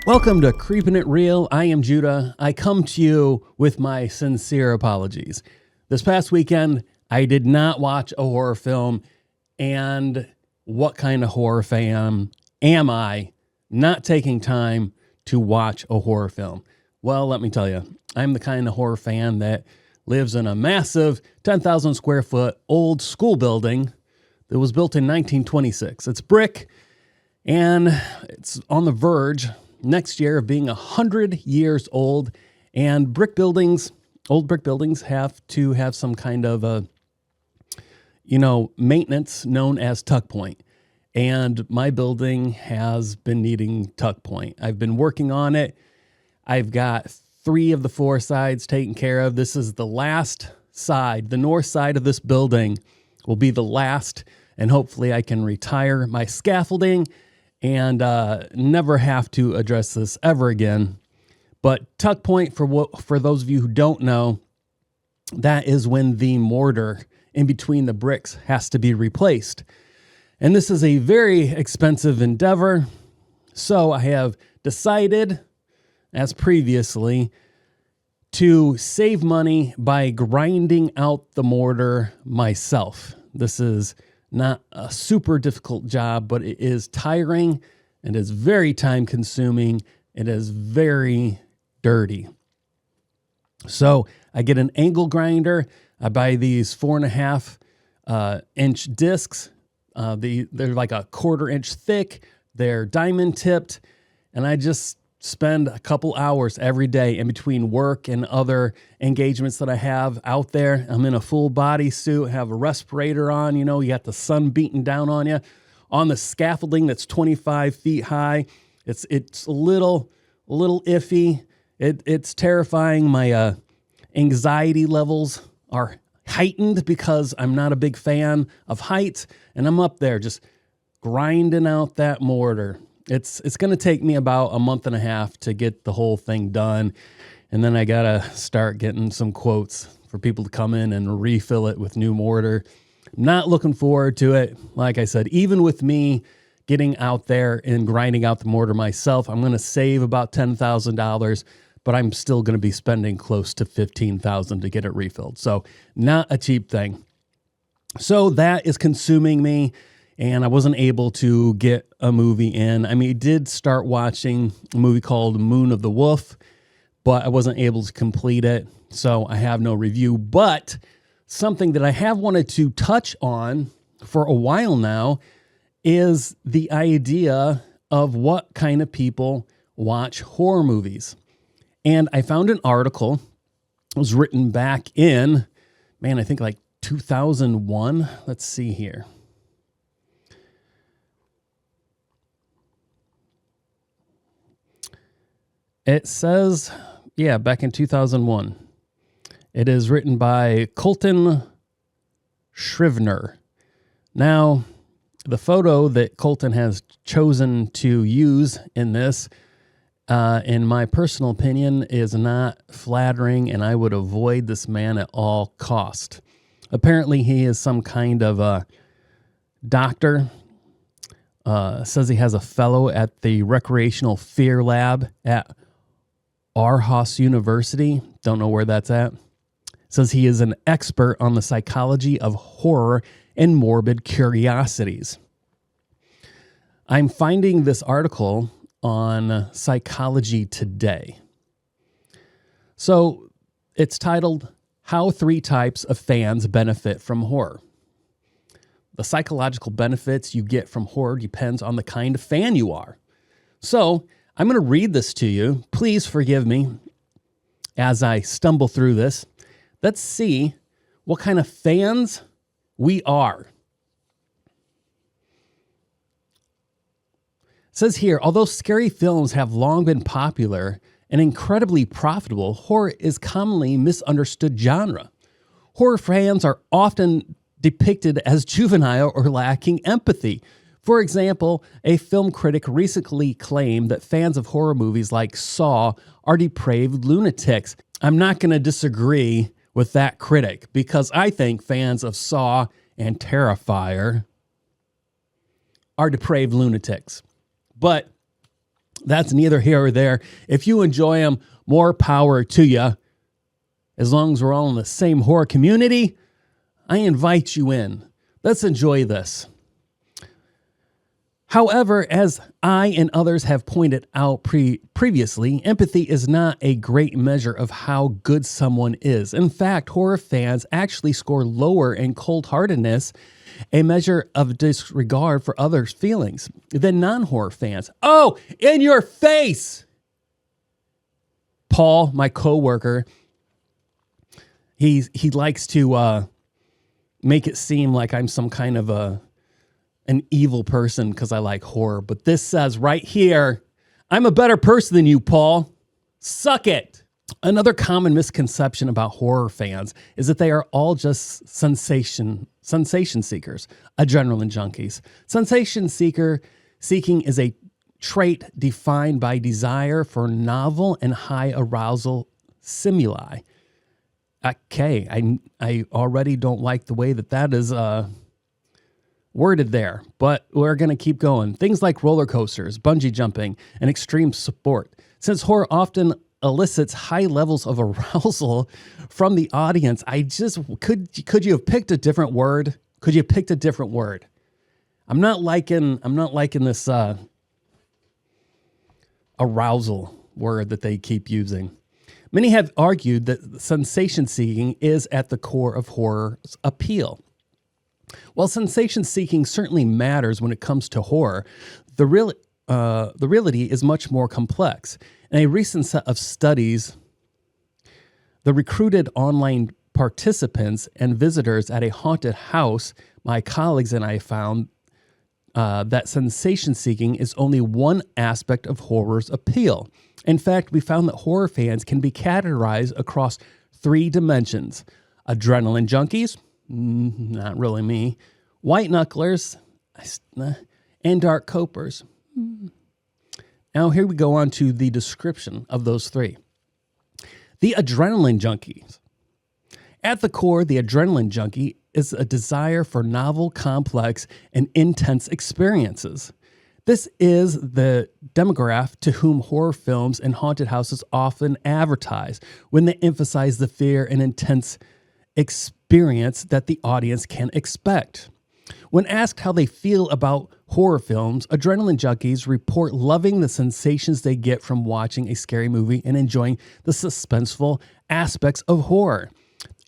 Welcome to Creepin' It Real. I am Judah. I come to you with my sincere apologies. This past weekend, I did not watch a horror film, and what kind of horror fan am I not taking time to watch a horror film? Well, let me tell you, I'm the kind of horror fan that lives in a massive 10,000 square foot old school building that was built in 1926. It's brick, and it's on the verge next year of being 100 years old, and old brick buildings have to have some kind of maintenance known as tuck point. And my building has been needing tuck point. I've been working on it. I've got 3 of the 4 sides taken care of. This is the last side. The north side of this building will be the last, and hopefully I can retire my scaffolding and never have to address this ever again. But tuck point, for those of you who don't know, that is when the mortar in between the bricks has to be replaced. And this is a very expensive endeavor. So I have decided, as previously, to save money by grinding out the mortar myself. This is not a super difficult job, but it is tiring. It is very time consuming. It is very dirty. So I get an angle grinder. I buy these 4.5 inch discs. They're like a 1/4 inch thick. They're diamond tipped. And I just spend a couple hours every day in between work and other engagements that I have out there. I'm in a full body suit, have a respirator on, you got the sun beating down on you on the scaffolding that's 25 feet high. It's a little iffy. It's terrifying. My anxiety levels are heightened because I'm not a big fan of heights, and I'm up there just grinding out that mortar. It's going to take me about a month and a half to get the whole thing done. And then I got to start getting some quotes for people to come in and refill it with new mortar. Not looking forward to it. Like I said, even with me getting out there and grinding out the mortar myself, I'm going to save about $10,000, but I'm still going to be spending close to $15,000 to get it refilled. So not a cheap thing. So that is consuming me. And I wasn't able to get a movie in. I mean, I did start watching a movie called Moon of the Wolf, but I wasn't able to complete it. So I have no review. But something that I have wanted to touch on for a while now is the idea of what kind of people watch horror movies. And I found an article. It was written back in, I think like 2001. Let's see here. It says, back in 2001. It is written by Colton Scrivener. Now, the photo that Colton has chosen to use in this, in my personal opinion, is not flattering, and I would avoid this man at all cost. Apparently, he is some kind of a doctor. Says he has a fellow at the Recreational Fear Lab at Aarhus University. Don't know where that's at. Says he is an expert on the psychology of horror and morbid curiosities. I'm finding this article on Psychology Today. So it's titled, How 3 Types of Fans Benefit from Horror. The psychological benefits you get from horror depends on the kind of fan you are. So I'm going to read this to you. Please forgive me as I stumble through this. Let's see what kind of fans we are. It says here, although scary films have long been popular and incredibly profitable, horror is commonly misunderstood genre. Horror fans are often depicted as juvenile or lacking empathy. For example, a film critic recently claimed that fans of horror movies like Saw are depraved lunatics. I'm not going to disagree with that critic because I think fans of Saw and Terrifier are depraved lunatics. But That's neither here or there. If you enjoy them, more power to you. As long as we're all in the same horror community, I invite you in. Let's enjoy this. However, as I and others have pointed out previously, empathy is not a great measure of how good someone is. In fact, horror fans actually score lower in cold-heartedness, a measure of disregard for others' feelings, than non-horror fans. Oh, in your face! Paul, my coworker, he likes to make it seem like I'm some kind of an evil person because I like horror. But this says right here, I'm a better person than you, Paul. Suck it. Another common misconception about horror fans is that they are all just sensation seekers, adrenaline junkies. Sensation seeking is a trait defined by desire for novel and high arousal stimuli. Okay, I already don't like the way that is worded there, but we're going to keep going. Things like roller coasters, bungee jumping, and extreme sport. Since horror often elicits high levels of arousal from the audience, could you have picked a different word? Could you have picked a different word? I'm not liking this arousal word that they keep using. Many have argued that sensation seeking is at the core of horror's appeal. While sensation seeking certainly matters when it comes to horror, the reality is much more complex. In a recent set of studies, the recruited online participants and visitors at a haunted house, my colleagues and I found that sensation seeking is only one aspect of horror's appeal. In fact, we found that horror fans can be categorized across 3 dimensions: adrenaline junkies, not really me, white knucklers, and dark copers. Now here we go on to the description of those 3. The adrenaline junkies. At the core, the adrenaline junkie is a desire for novel, complex, and intense experiences. This is the demographic to whom horror films and haunted houses often advertise when they emphasize the fear and intense experience that the audience can expect. When asked how they feel about horror films, adrenaline junkies report loving the sensations they get from watching a scary movie and enjoying the suspenseful aspects of horror.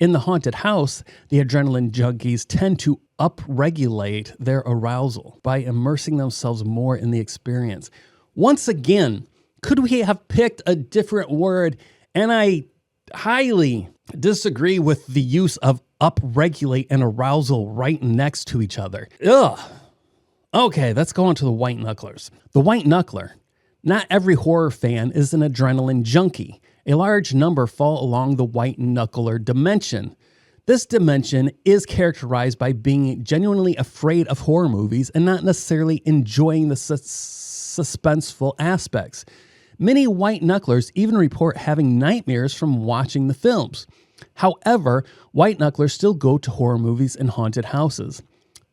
In the haunted house, the adrenaline junkies tend to upregulate their arousal by immersing themselves more in the experience. Once again, could we have picked a different word? And I highly disagree with the use of upregulate and arousal right next to each other. Ugh. Okay, let's go on to the white knucklers. The white knuckler. Not every horror fan is an adrenaline junkie. A large number fall along the white knuckler dimension. This dimension is characterized by being genuinely afraid of horror movies and not necessarily enjoying the suspenseful aspects. Many white knucklers even report having nightmares from watching the films. However, white knucklers still go to horror movies and haunted houses.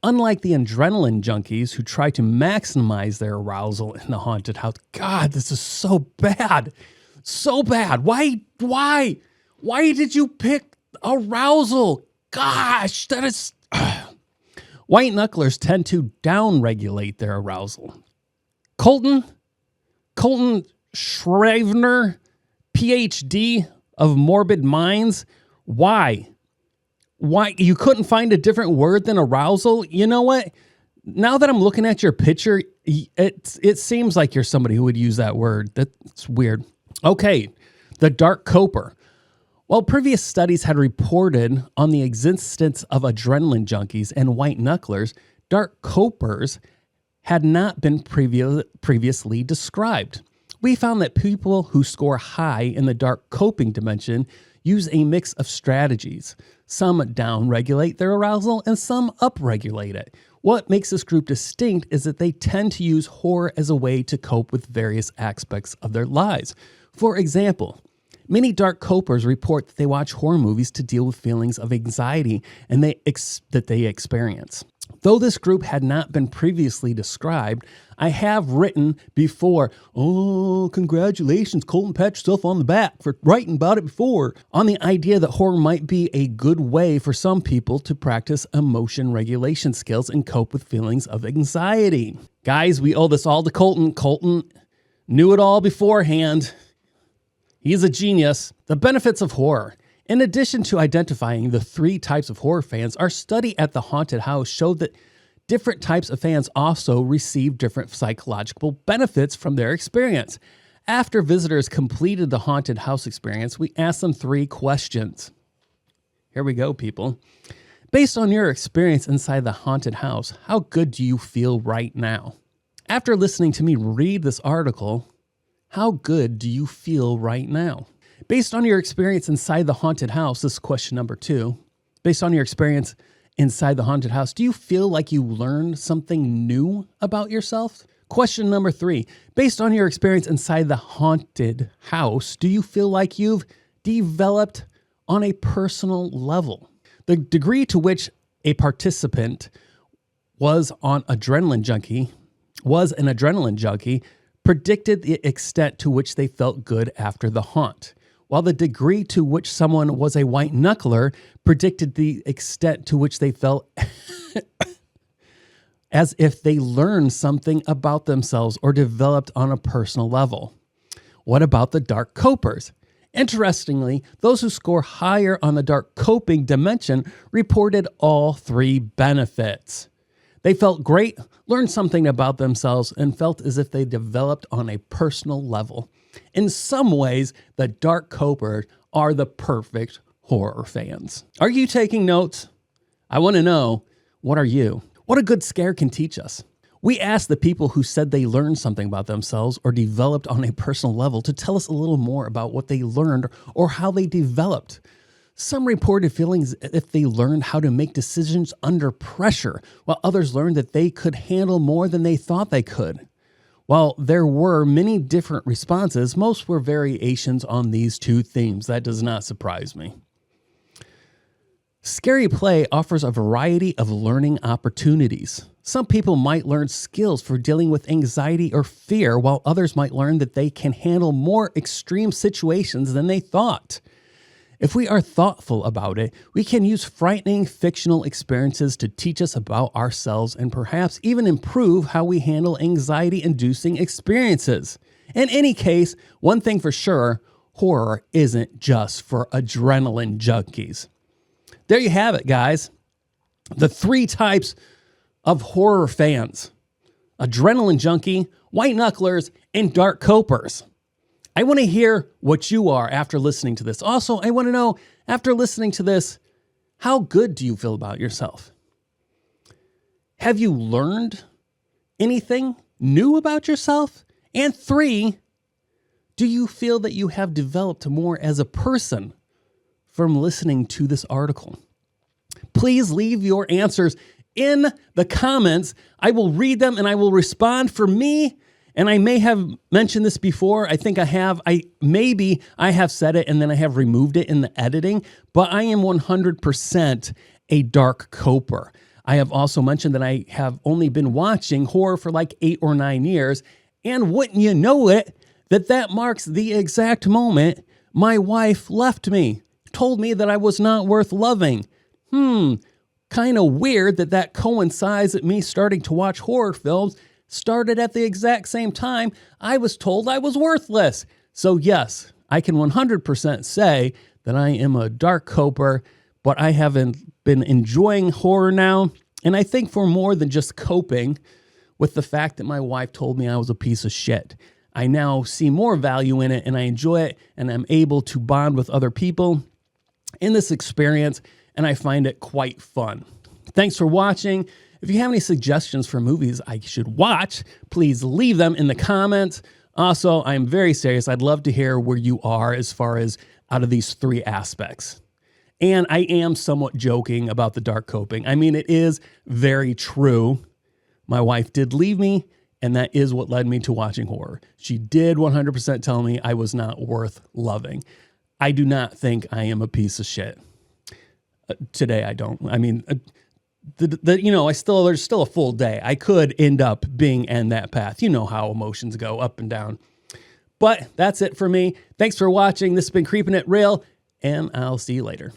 Unlike the adrenaline junkies who try to maximize their arousal in the haunted house. God, this is so bad. So bad. Why did you pick arousal? Gosh, that is... White knucklers tend to downregulate their arousal. Colton Shrivener, PhD of Morbid Minds. Why? You couldn't find a different word than arousal? You know what? Now that I'm looking at your picture, it seems like you're somebody who would use that word. That's weird. Okay, the dark coper. While previous studies had reported on the existence of adrenaline junkies and white knucklers, dark copers had not been previously described. We found that people who score high in the dark coping dimension use a mix of strategies. Some downregulate their arousal and some upregulate it. What makes this group distinct is that they tend to use horror as a way to cope with various aspects of their lives. For example, many dark copers report that they watch horror movies to deal with feelings of anxiety and that they experience. Though this group had not been previously described, I have written before, oh, congratulations, Colton, pat yourself on the back for writing about it before, on the idea that horror might be a good way for some people to practice emotion regulation skills and cope with feelings of anxiety. Guys, we owe this all to Colton. Colton knew it all beforehand. He's a genius. The benefits of horror. In addition to identifying the 3 types of horror fans, our study at the haunted house showed that different types of fans also receive different psychological benefits from their experience. After visitors completed the haunted house experience, we asked them 3 questions. Here we go, people. Based on your experience inside the haunted house, how good do you feel right now? After listening to me read this article, how good do you feel right now? Based on your experience inside the haunted house, this is question number 2. Based on your experience inside the haunted house, do you feel like you learned something new about yourself? Question number 3. Based on your experience inside the haunted house, do you feel like you've developed on a personal level? The degree to which a participant was an adrenaline junkie predicted the extent to which they felt good after the haunt, while the degree to which someone was a white knuckler predicted the extent to which they felt as if they learned something about themselves or developed on a personal level. What about the dark copers? Interestingly, those who score higher on the dark coping dimension reported all 3 benefits. They felt great, learned something about themselves, and felt as if they developed on a personal level. In some ways, the dark copers are the perfect horror fans. Are you taking notes? I want to know, what are you? What a good scare can teach us. We asked the people who said they learned something about themselves or developed on a personal level to tell us a little more about what they learned or how they developed. Some reported feelings if they learned how to make decisions under pressure, while others learned that they could handle more than they thought they could. While there were many different responses, most were variations on these 2 themes. That does not surprise me. Scary play offers a variety of learning opportunities. Some people might learn skills for dealing with anxiety or fear, while others might learn that they can handle more extreme situations than they thought. If we are thoughtful about it, we can use frightening fictional experiences to teach us about ourselves and perhaps even improve how we handle anxiety-inducing experiences. In any case, one thing for sure, horror isn't just for adrenaline junkies. There you have it, guys. The 3 types of horror fans: adrenaline junkie, white knucklers, and dark copers. I want to hear what you are after listening to this. Also, I want to know, after listening to this, how good do you feel about yourself? Have you learned anything new about yourself? And 3, do you feel that you have developed more as a person from listening to this article? Please leave your answers in the comments. I will read them and I will respond. For me, and I may have mentioned this before, I think I have, maybe I have said it and then I have removed it in the editing, but I am 100% a dark coper. I have also mentioned that I have only been watching horror for like 8 or 9 years, and wouldn't you know it, that marks the exact moment my wife left me, told me that I was not worth loving. Kind of weird that coincides with me starting to watch horror films. Started at the exact same time I was told I was worthless. So yes, I can 100% say that I am a dark coper, but I haven't been enjoying horror now. And I think for more than just coping with the fact that my wife told me I was a piece of shit. I now see more value in it and I enjoy it, and I'm able to bond with other people in this experience, and I find it quite fun. Thanks for watching. If you have any suggestions for movies I should watch, please leave them in the comments. Also, I'm very serious. I'd love to hear where you are as far as out of these 3 aspects. And I am somewhat joking about the dark coping. I mean, it is very true. My wife did leave me, and that is what led me to watching horror. She did 100% tell me I was not worth loving. I do not think I am a piece of shit. Today, I don't. I mean, there's still a full day. I could end up being in that path. You know how emotions go up and down. But that's it for me. Thanks for watching. This has been Creepin' It Real, and I'll see you later.